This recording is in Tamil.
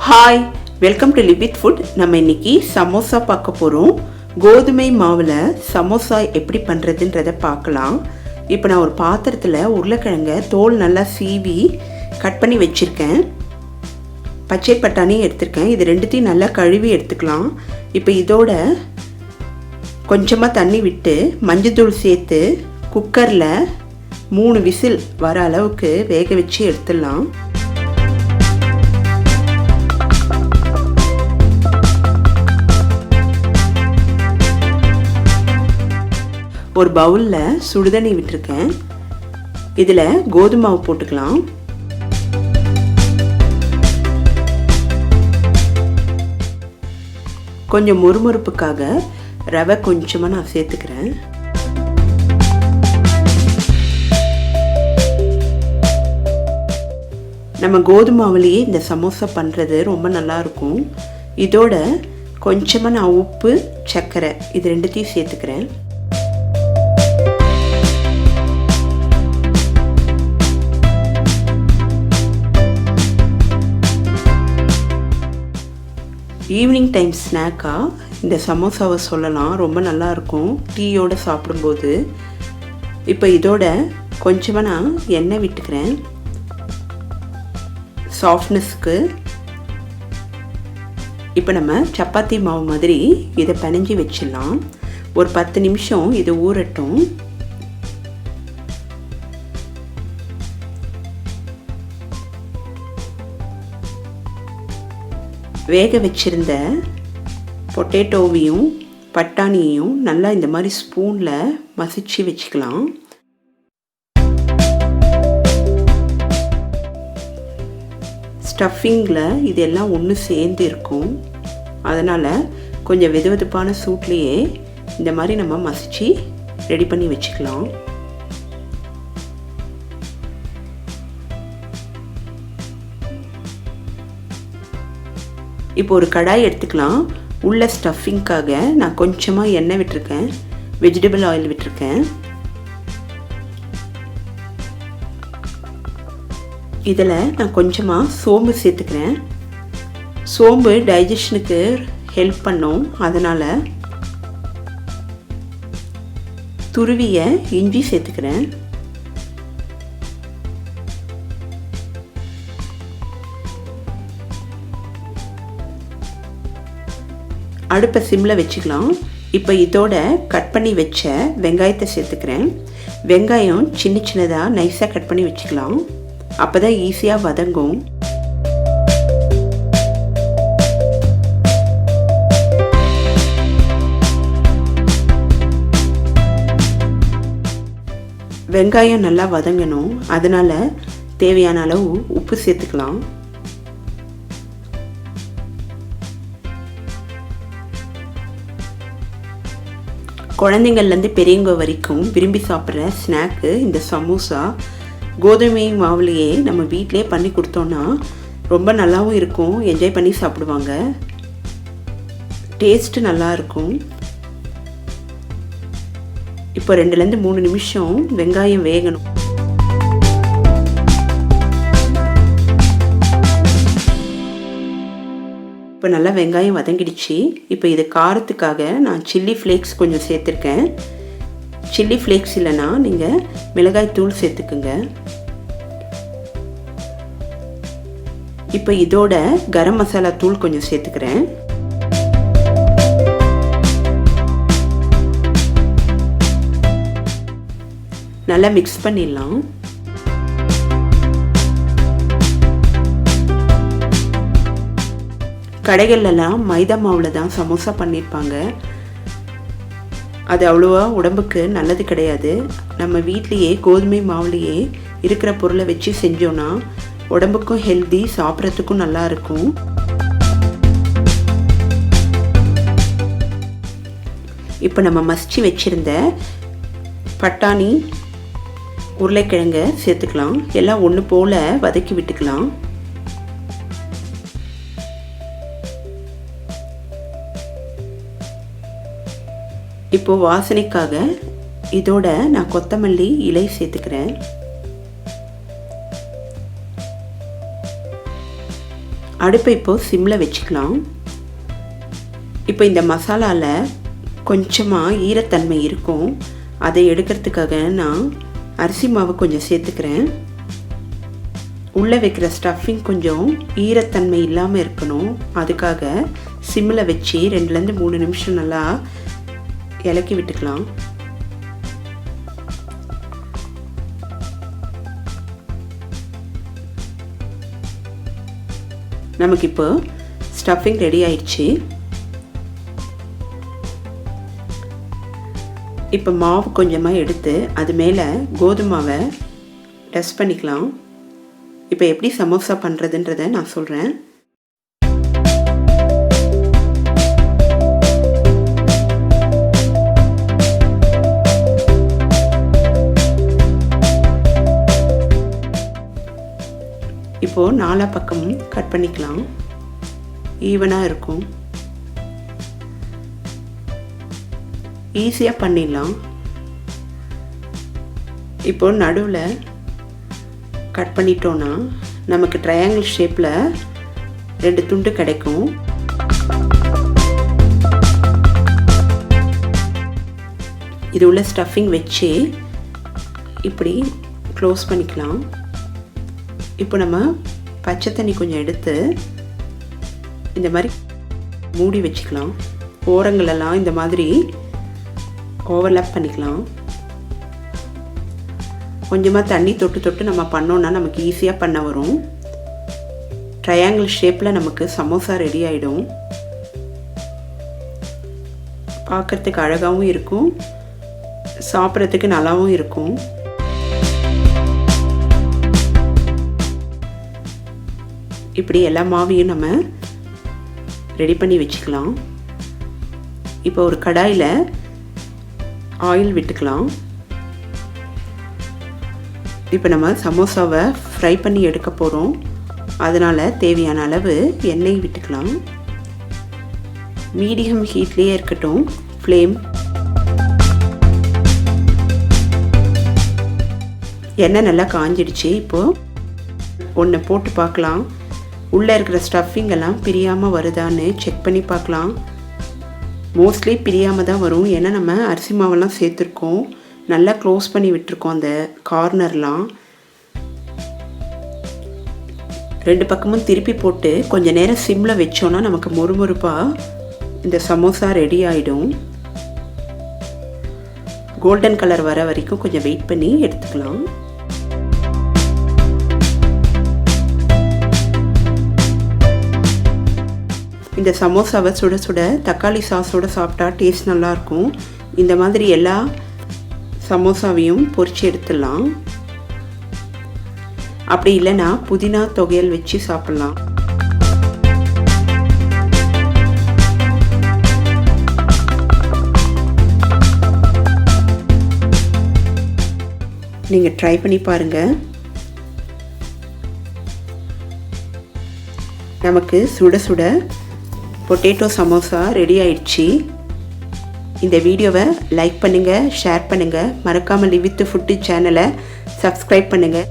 Hi, welcome to live with food. நம்ம இன்னைக்கு சமோசா பார்க்க போகிறோம். கோதுமை மாவில் சமோசா எப்படி பண்ணுறதுன்றதை பார்க்கலாம். இப்போ நான் ஒரு பாத்திரத்தில் உருளைக்கிழங்க தோல் நல்லா சீவி கட் பண்ணி வச்சுருக்கேன். பச்சை பட்டாணி எடுத்துருக்கேன். இது ரெண்டுத்தையும் நல்லா கழுவி எடுத்துக்கலாம். இப்போ இதோட கொஞ்சமாக தண்ணி விட்டு மஞ்சள்தூள் சேர்த்து குக்கரில் 3 விசில் வர அளவுக்கு வேக வச்சு எடுத்துடலாம். ஒரு பவுலில் சுடுதண்ணி விட்டுருக்கேன். இதில் கோதுமை மாவு போட்டுக்கலாம். கொஞ்சம் முறுமுறுப்புக்காக ரவை கொஞ்சமாக நான் சேர்த்துக்கிறேன். நம்ம கோதுமை மாவுலேயே இந்த சமோசா பண்ணுறது ரொம்ப நல்லாயிருக்கும். இதோட கொஞ்சமாக நான் உப்பு, சர்க்கரை இது ரெண்டுத்தையும் சேர்த்துக்கிறேன். ஈவினிங் டைம் ஸ்நாக்காக இந்த சமோசாவை சொல்லலாம். ரொம்ப நல்லாயிருக்கும் டீயோடு சாப்பிடும்போது. இப்போ இதோட கொஞ்சமாக நான் எண்ணெய் விட்டுக்கிறேன் சாஃப்ட்னஸ்க்கு. இப்போ நம்ம சப்பாத்தி மாவு மாதிரி இதை பிணைஞ்சி வச்சிடலாம். ஒரு 10 நிமிஷம் இது ஊறட்டும். வேக வச்சிருந்த பொட்டேட்டோவையும் பட்டாணியையும் நல்லா இந்த மாதிரி ஸ்பூனில் மசிச்சு வச்சுக்கலாம். ஸ்டஃபிங்கில் இதெல்லாம் ஒன்று சேர்ந்து இருக்கும். அதனால் கொஞ்சம் வெதுவெதுப்பான சூட்லேயே இந்த மாதிரி நம்ம மசிச்சு ரெடி பண்ணி வச்சுக்கலாம். இப்போ ஒரு கடாய் எடுத்துக்கலாம். உள்ள ஸ்டஃபிங்காக நான் கொஞ்சமாக எண்ணெய் விட்டுருக்கேன், வெஜிடபிள் ஆயில் விட்டுருக்கேன். இதில் நான் கொஞ்சமாக சோம்பு சேர்த்துக்கிறேன். சோம்பு டைஜஷனுக்கு ஹெல்ப் பண்ணும். அதனால் துருவிய இஞ்சி சேர்த்துக்கிறேன். அடுப்பை சிம்மில் வச்சுக்கலாம். இப்போ இதோட கட் பண்ணி வச்ச வெங்காயத்தை சேர்த்துக்கிறேன். வெங்காயம் சின்ன சின்னதாக நைஸாக கட் பண்ணி வச்சுக்கலாம். அப்போ தான் ஈஸியாக வதங்கும். வெங்காயம் நல்லா வதங்கணும். அதனால் தேவையான அளவு உப்பு சேர்த்துக்கலாம். குழந்தைங்கள்லேருந்து பெரியவங்க வரைக்கும் விரும்பி சாப்பிட்ற ஸ்நாக்கு இந்த சமோசா. கோதுமை மாவுலேயே நம்ம வீட்டிலே பண்ணி கொடுத்தோன்னா ரொம்ப நல்லாவும் இருக்கும். என்ஜாய் பண்ணி சாப்பிடுவாங்க. டேஸ்ட்டு நல்லாயிருக்கும். இப்போ 2லேருந்து 3 நிமிஷம் வெங்காயம் வேகணும். இப்போ நல்லா வெங்காயம் வதங்கிடுச்சு. இப்போ இது காரத்துக்காக நான் சில்லி ஃப்ளேக்ஸ் கொஞ்சம் சேர்த்துருக்கேன். சில்லி ஃப்ளேக்ஸ் இல்லைன்னா நீங்கள் மிளகாய் தூள் சேர்த்துக்குங்க. இப்போ இதோட கரம் மசாலா தூள் கொஞ்சம் சேர்த்துக்கிறேன். நல்லா மிக்ஸ் பண்ணிடலாம். கடைகள்லாம் மைதா மாவில் தான் சமோசா பண்ணியிருப்பாங்க. அது அவ்வளோவா உடம்புக்கு நல்லது கிடையாது. நம்ம வீட்லேயே கோதுமை மாவுலேயே இருக்கிற பொருளை வச்சு செஞ்சோன்னா உடம்புக்கும் ஹெல்தி, சாப்பிட்றதுக்கும் நல்லாயிருக்கும். இப்போ நம்ம மசிச்சு வச்சுருந்த பட்டாணி, உருளைக்கிழங்க சேர்த்துக்கலாம். எல்லாம் ஒன்று போல் வதக்கி விட்டுக்கலாம். இப்போது வாசனைக்காக இதோட நான் கொத்தமல்லி இலை சேர்த்துக்கிறேன். அடுப்பை இப்போது சிம்மில் வச்சுக்கலாம். இப்போ இந்த மசாலாவில் கொஞ்சமாக ஈரத்தன்மை இருக்கும். அதை எடுக்கிறதுக்காக நான் அரிசி மாவு கொஞ்சம் சேர்த்துக்கிறேன். உள்ளே வைக்கிற ஸ்டஃபிங் கொஞ்சம் ஈரத்தன்மை இல்லாமல் இருக்கணும். அதுக்காக சிம்மில் வச்சு 2லேருந்து 3 நிமிஷம் நல்லா இலக்கி விட்டுக்கலாம். நமக்கு இப்போ ஸ்டஃபிங் ரெடி ஆயிடுச்சு. இப்போ மாவு கொஞ்சமாக எடுத்து அது மேலே கோதுமை மாவை டஸ்ட் பண்ணிக்கலாம். இப்போ எப்படி சமோசா பண்ணுறதுன்றதை நான் சொல்கிறேன். இப்போது 4 பக்கமும் கட் பண்ணிக்கலாம். ஈவனாக இருக்கும். ஈஸியாக பண்ணிடலாம். இப்போது நடுவில் கட் பண்ணிட்டோன்னா நமக்கு ட்ரையாங்கிள் ஷேப்பில் 2 துண்டு கிடைக்கும். இது உள்ள ஸ்டஃபிங் வச்சு இப்படி க்ளோஸ் பண்ணிக்கலாம். இப்போ நம்ம பச்சை தண்ணி கொஞ்சம் எடுத்து இந்த மாதிரி மூடி வச்சுக்கலாம். ஓரங்களெல்லாம் இந்த மாதிரி ஓவர்லாப் பண்ணிக்கலாம். கொஞ்சமாக தண்ணி தொட்டு நம்ம பண்ணோன்னா நமக்கு ஈஸியாக பண்ண வரும். ட்ரையாங்கிள் ஷேப்பில் நமக்கு சமோசா ரெடி ஆகிடும். பார்க்குறதுக்கு அழகாகவும் இருக்கும், சாப்பிட்றதுக்கு நல்லாவும் இருக்கும். இப்படி எல்லா மாவையும் நம்ம ரெடி பண்ணி வச்சுக்கலாம். இப்போ ஒரு கடாயில் ஆயில் விட்டுக்கலாம். இப்போ நம்ம சமோசாவை ஃப்ரை பண்ணி எடுக்க போகிறோம். அதனால் தேவையான அளவு எண்ணெய் விட்டுக்கலாம். மீடியம் ஹீட்லேயே இருக்கட்டும் ஃப்ளேம். எண்ணெய் நல்லா காஞ்சிடுச்சு. இப்போது ஒன்று போட்டு பார்க்கலாம். உள்ளே இருக்கிற ஸ்டஃபிங் எல்லாம் பிரியாமல் வருதான்னு செக் பண்ணி பார்க்கலாம். மோஸ்ட்லி பிரியாமல் தான் வரும். ஏன்னா நம்ம அரிசி மாவெல்லாம் சேர்த்துருக்கோம். நல்லா க்ளோஸ் பண்ணி விட்டுருக்கோம் அந்த கார்னர்லாம். 2 பக்கமும் திருப்பி போட்டு கொஞ்சம் நேரம் சிம்மில் வச்சோன்னா நமக்கு மொறுமொறுப்பாக இந்த சமோசா ரெடி ஆகிடும். கோல்டன் கலர் வர வரைக்கும் கொஞ்சம் வெயிட் பண்ணி எடுத்துக்கலாம். இந்த சமோசாவை சுட சுட தக்காளி சாஸோடு சாப்பிட்டா டேஸ்ட் நல்லாயிருக்கும். இந்த மாதிரி எல்லா சமோசாவையும் பொரிச்சு எடுத்துடலாம். அப்படி இல்லைன்னா புதினா தொகையல் வச்சு சாப்பிட்லாம். நீங்கள் ட்ரை பண்ணி பாருங்கள். நமக்கு சுட சுட பொட்டேட்டோ சமோசா ரெடி ஆயிடுச்சு. இந்த வீடியோவை லைக் பண்ணுங்கள், ஷேர் பண்ணுங்கள். மறக்காமல் லிவ் வித் ஃபுட் சேனலை சப்ஸ்கிரைப் பண்ணுங்கள்.